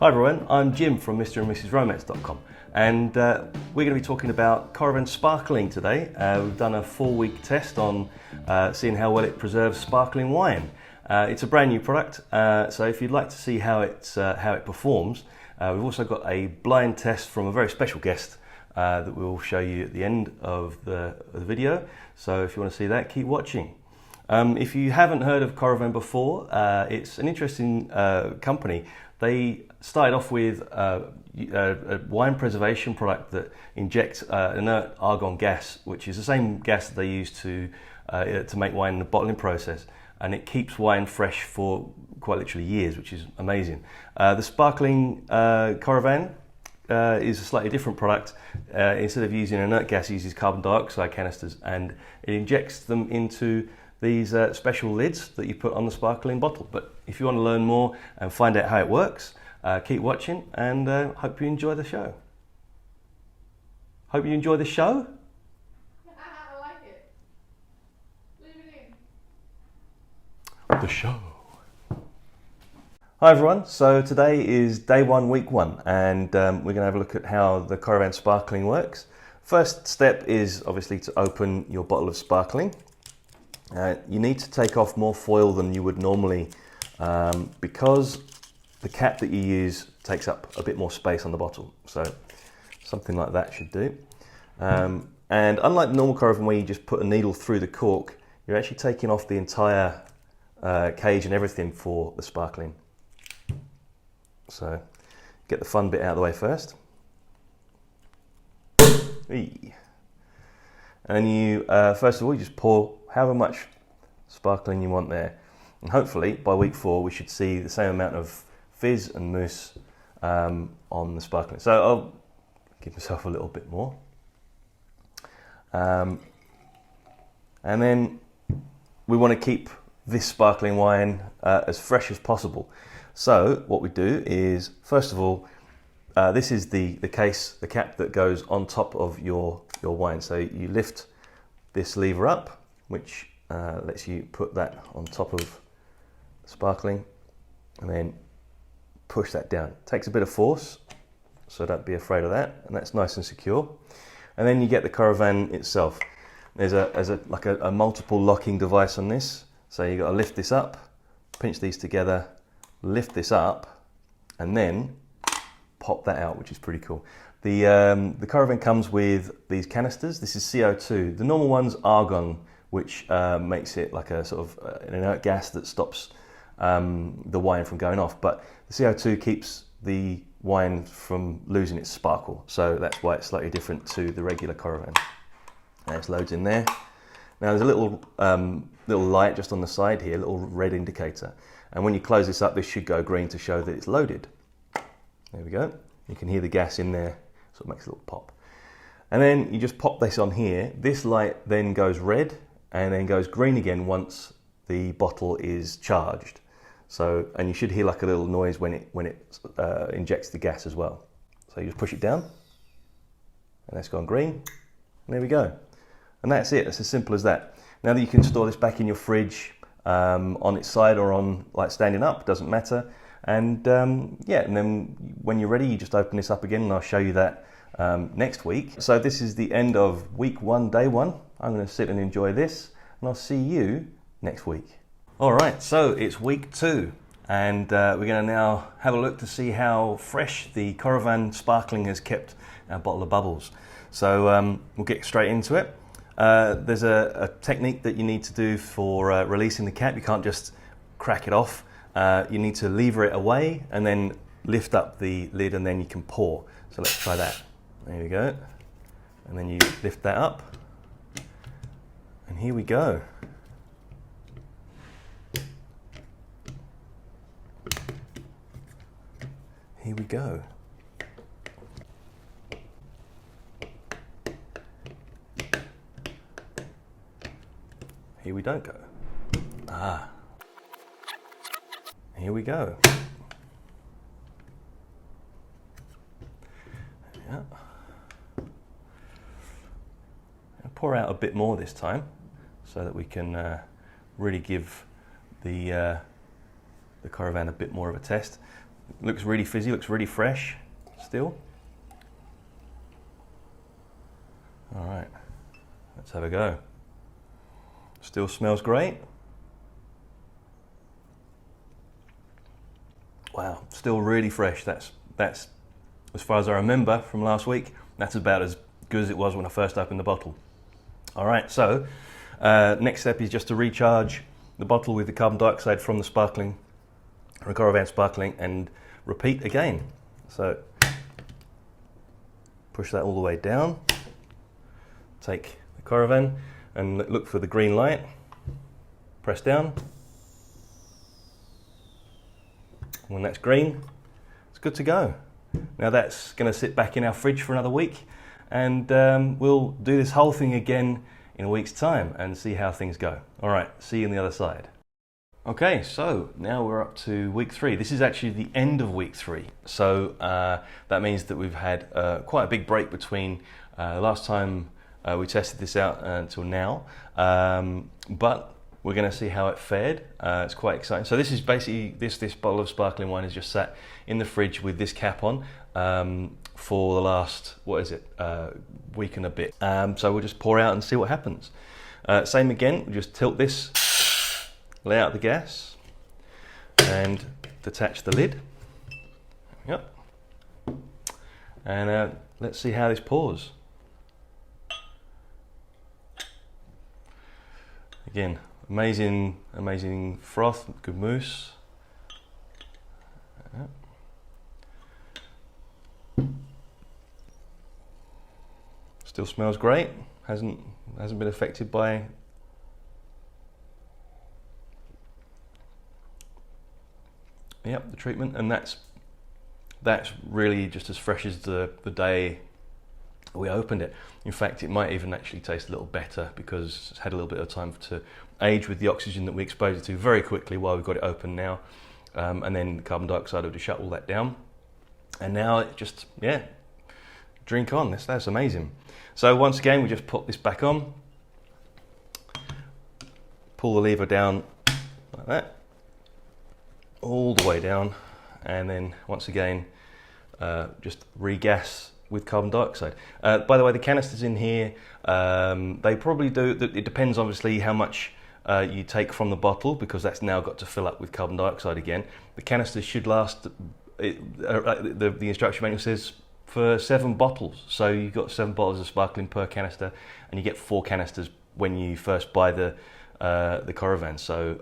Hi everyone, I'm Jim from Mr. and Mrs. Romance.com, and we're going to be talking about Coravan Sparkling today. We've done a 4-week test on seeing how well it preserves sparkling wine. It's a brand new product, so if you'd like to see how it performs, we've also got a blind test from a very special guest that we'll show you at the end of the video. So if you want to see that, keep watching. If you haven't heard of Coravan before, it's an interesting company. They started off with a wine preservation product that injects inert argon gas, which is the same gas that they use to make wine in the bottling process, and it keeps wine fresh for quite literally years, which is amazing. The sparkling Coravan is a slightly different product. Instead of using inert gas, it uses carbon dioxide canisters, and it injects them into these special lids that you put on the sparkling bottle. But if you want to learn more and find out how it works, keep watching, and hope you enjoy the show. Hope you enjoy the show. I like it. Leave it in. The show. Hi everyone, so today is day 1, week 1, and we're going to have a look at how the Coravan Sparkling works. First step is obviously to open your bottle of sparkling. You need to take off more foil than you would normally because the cap that you use takes up a bit more space on the bottle. So something like that should do. And unlike normal Coravan where you just put a needle through the cork, you're actually taking off the entire cage and everything for the sparkling. So get the fun bit out of the way first. And you, first of all, you just pour however much sparkling you want there. And hopefully by week 4 we should see the same amount of fizz and mousse on the sparkling. So I'll give myself a little bit more. And then we want to keep this sparkling wine as fresh as possible. So what we do is, first of all, this is the cap that goes on top of your wine. So you lift this lever up, which lets you put that on top of the sparkling, and then push that down. It takes a bit of force, so don't be afraid of that, and that's nice and secure. And then you get the Coravan itself. There's a multiple locking device on this, so you've got to lift this up, pinch these together, lift this up, and then pop that out, which is pretty cool. The Coravan comes with these canisters. This is CO2. The normal one's argon, which makes it like a sort of an inert gas that stops the wine from going off. But the CO2 keeps the wine from losing its sparkle. So that's why it's slightly different to the regular Coravan. There's loads in there. Now there's a little light just on the side here, a little red indicator. And when you close this up, this should go green to show that it's loaded. There we go. You can hear the gas in there, so it makes a little pop. And then you just pop this on here. This light then goes red and then goes green again once the bottle is charged. So, and you should hear like a little noise when it injects the gas as well. So you just push it down, and that's gone green. And there we go. And that's it. It's as simple as that. Now that you can store this back in your fridge, on its side or on like standing up, doesn't matter. And yeah, and then when you're ready, you just open this up again, and I'll show you that next week. So this is the end of week 1, day 1. I'm going to sit and enjoy this, and I'll see you next week. All right, so it's week 2, and we're going to now have a look to see how fresh the Coravan Sparkling has kept our bottle of bubbles. So we'll get straight into it. There's a technique that you need to do for releasing the cap. You can't just crack it off. You need to lever it away and then lift up the lid, and then you can pour. So let's try that. There we go. And then you lift that up. And here we go. Here we go. Here we don't go. Ah. Here we go. Yeah. I'll pour out a bit more this time so that we can really give the Coravan a bit more of a test. Looks really fizzy, looks really fresh still. All right, let's have a go. Still smells great. Wow, still really fresh. That's as far as I remember from last week. That's about as good as it was when I first opened the bottle. All right, so next step is just to recharge the bottle with the carbon dioxide from the sparkling, the Coravan Sparkling, and repeat again. So push that all the way down. Take the Coravan and look for the green light. Press down. When that's green, it's good to go. Now that's going to sit back in our fridge for another week, and we'll do this whole thing again in a week's time and see how things go. All right, see you on the other side. Okay, so now we're up to week 3. This is actually the end of week 3. So that means that we've had quite a big break between the last time we tested this out until now. But we're going to see how it fared. It's quite exciting. So this is basically, this bottle of sparkling wine is just sat in the fridge with this cap on for the last, week and a bit. So we'll just pour out and see what happens. Same again, we'll just tilt this, lay out the gas, and detach the lid. Yep. And let's see how this pours. Again, amazing froth, good mousse. Yep. Still smells great. Hasn't been affected by the treatment, and that's really just as fresh as the day we opened it. In fact, it might even actually taste a little better because it's had a little bit of time to age with the oxygen that we exposed it to very quickly while we've got it open now, and then the carbon dioxide will just shut all that down. And now it just, drink on. That's amazing. So once again, we just put this back on, pull the lever down like that, all the way down, and then once again, just regas with carbon dioxide. By the way, the canisters in here, they probably do, it depends obviously how much you take from the bottle, because that's now got to fill up with carbon dioxide again. The canisters should last, the instruction manual says, for 7 bottles. So you've got 7 bottles of sparkling per canister, and you get 4 canisters when you first buy the Coravan. So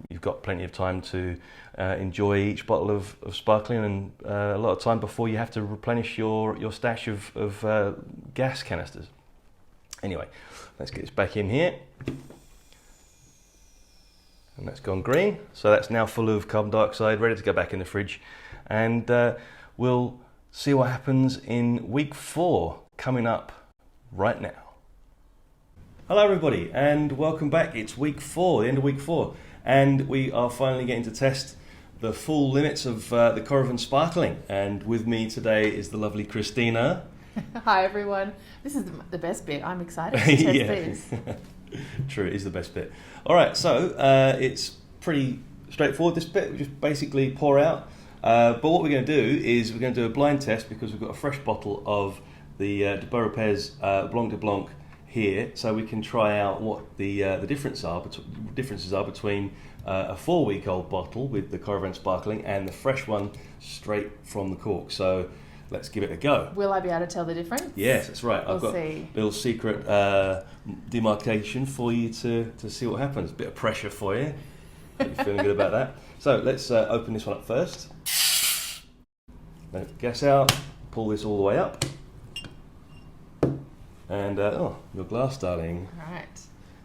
you've got plenty of time to enjoy each bottle of sparkling, and a lot of time before you have to replenish your stash of gas canisters. Anyway, let's get this back in here. And that's gone green. So that's now full of carbon dioxide, ready to go back in the fridge. And we'll see what happens in week 4, coming up right now. Hello everybody, and welcome back. It's week 4, the end of week 4, and we are finally getting to test the full limits of the Coravan Sparkling. And with me today is the lovely Christina. Hi everyone. This is the best bit. I'm excited to test these. True, it is the best bit. All right, so it's pretty straightforward, this bit. We just basically pour out. But what we're going to do is we're going to do a blind test, because we've got a fresh bottle of the de Beaurepaires Blanc de Blanc here, so we can try out what the differences are between a 4-week-old bottle with the Coravan Sparkling and the fresh one straight from the cork. So let's give it a go. Will I be able to tell the difference? Yes, that's right. We'll I've got see. a little secret demarcation for you to see what happens. Bit of pressure for you. Are you feeling good about that? So let's open this one up first. Let the gas out. Pull this all the way up. And your glass, darling. Right.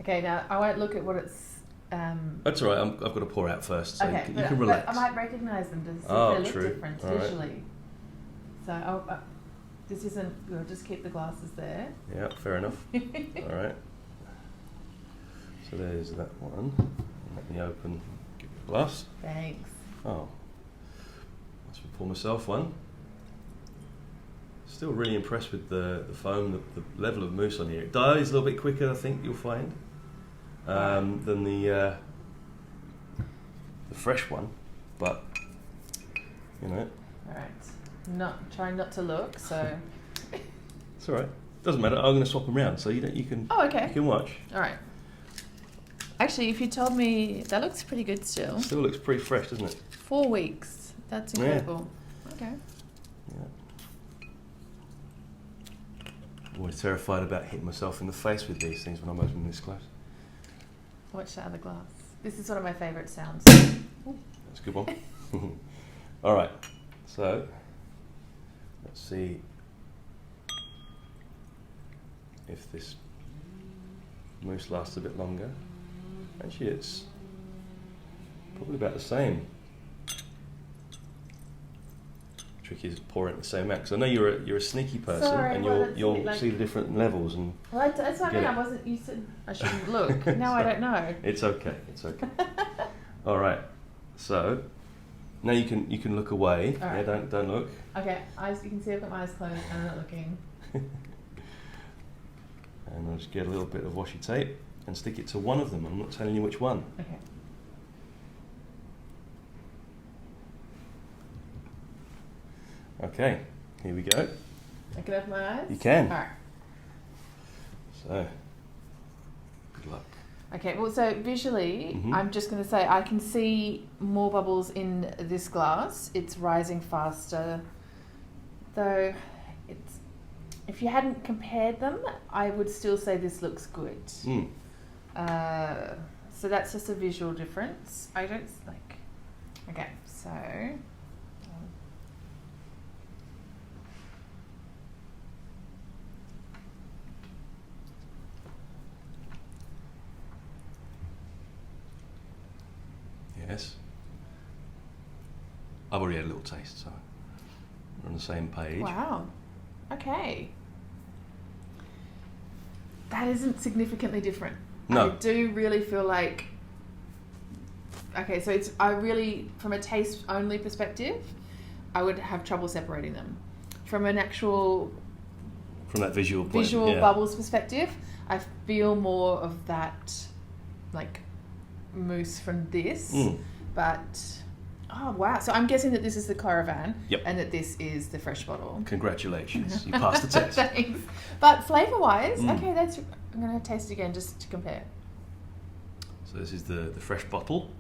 Okay, now I won't look at what it's. That's all right. I've got to pour out first, so Okay, you can relax. But I might recognise them to see if they look different visually. Right. So this isn't. We'll just keep the glasses there. Yeah, fair enough. All right. So there's that one. Let me open. Give you a glass. Thanks. Oh, let's pour myself one. Still really impressed with the foam, the level of mousse on here. It dies a little bit quicker, I think you'll find, than the fresh one, but you know. All right. Trying not to look, so. It's all right. Doesn't matter. I'm going to swap them around, so you can. Oh, okay. You can watch. All right. Actually, if you told me that looks pretty good still. Still looks pretty fresh, doesn't it? 4 weeks. That's incredible. Yeah. Okay. Yeah. Always terrified about hitting myself in the face with these things when I'm opening this glass. Watch that other glass. This is one of my favourite sounds. That's a good one. All right. So let's see if this mousse lasts a bit longer. Actually, it's probably about the same. Trick is pour it in the same amount. Because I know you're a sneaky person, sorry, and well, you'll like... see the different levels and. Well, that's what I mean. I wasn't. You said I shouldn't look. Now I don't know. It's okay. It's okay. All right. So now you can look away. All right. Yeah, don't look. Okay. You can see I've got my eyes closed and I'm not looking. And I'll just get a little bit of washi tape and stick it to one of them. I'm not telling you which one. Okay. Okay, here we go. I can open my eyes? You can. All right. So, good luck. Okay, well, so visually, I'm just going to say I can see more bubbles in this glass. It's rising faster. Though, if you hadn't compared them, I would still say this looks good. So that's just a visual difference. I don't like... Okay, so... Yes. I've already had a little taste, so we're on the same page. Wow. Okay. That isn't significantly different. No. I do really feel like... Okay, so I really, from a taste only perspective, I would have trouble separating them. From an actual... From that visual bubbles perspective, I feel more of that, like... mousse from this, but oh wow! So I'm guessing that this is the Coravan, and that this is the fresh bottle. Congratulations, you passed the test. Thanks. But flavour-wise, okay, I'm gonna taste it again just to compare. So this is the fresh bottle,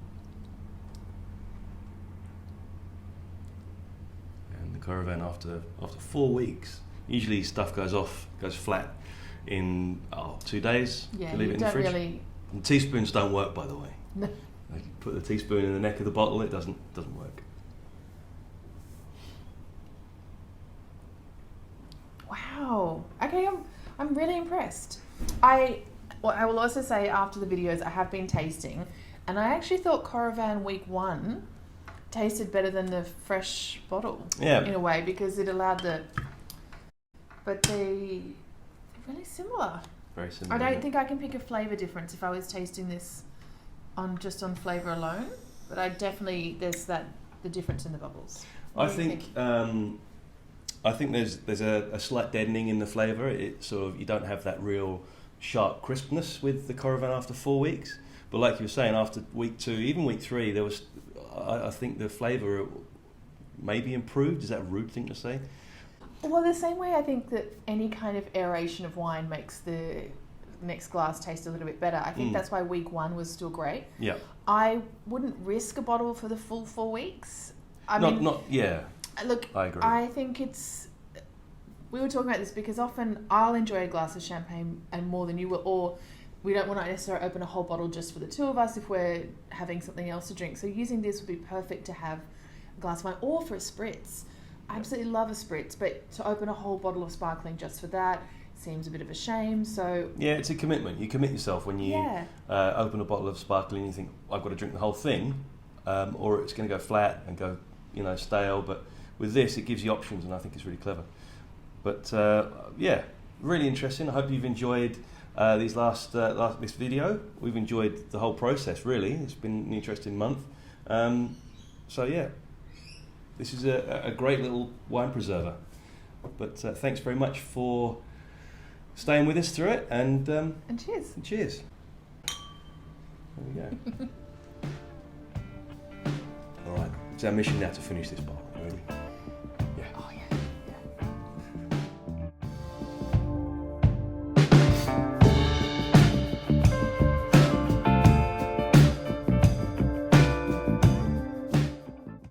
and the Coravan after 4 weeks. Usually stuff goes flat in 2 days. Yeah, you leave it in the fridge. Really... And teaspoons don't work, by the way. No. Like you put the teaspoon in the neck of the bottle, it doesn't work. Wow. Okay, I'm really impressed. I will also say after the videos I have been tasting, and I actually thought Coravan Week 1 tasted better than the fresh bottle. Yeah. In a way, because it allowed but they're really similar. Very similar. I don't think I can pick a flavour difference if I was tasting this on flavour alone, but there's the difference in the bubbles. I think there's a slight deadening in the flavour. It sort of, you don't have that real sharp crispness with the Coravan after 4 weeks. But like you were saying, after week 2, even week 3, there was, I think the flavour maybe improved. Is that a rude thing to say? Well, the same way I think that any kind of aeration of wine makes the next glass taste a little bit better. I think that's why week 1 was still great. Yeah. I wouldn't risk a bottle for the full 4 weeks. Look, I agree. I think we were talking about this because often I'll enjoy a glass of champagne and more than you will, or we don't want to necessarily open a whole bottle just for the two of us if we're having something else to drink. So using this would be perfect to have a glass of wine or for a spritz. I absolutely love a spritz, but to open a whole bottle of sparkling just for that seems a bit of a shame. So yeah, it's a commitment. You commit yourself when you open a bottle of sparkling. You think, I've got to drink the whole thing, or it's going to go flat and go, stale. But with this, it gives you options, and I think it's really clever. But really interesting. I hope you've enjoyed this video. We've enjoyed the whole process. Really, it's been an interesting month. This is a great little wine preserver. But thanks very much for staying with us through it, and cheers. Cheers. There we go. All right. It's our mission now to finish this bottle. Ready?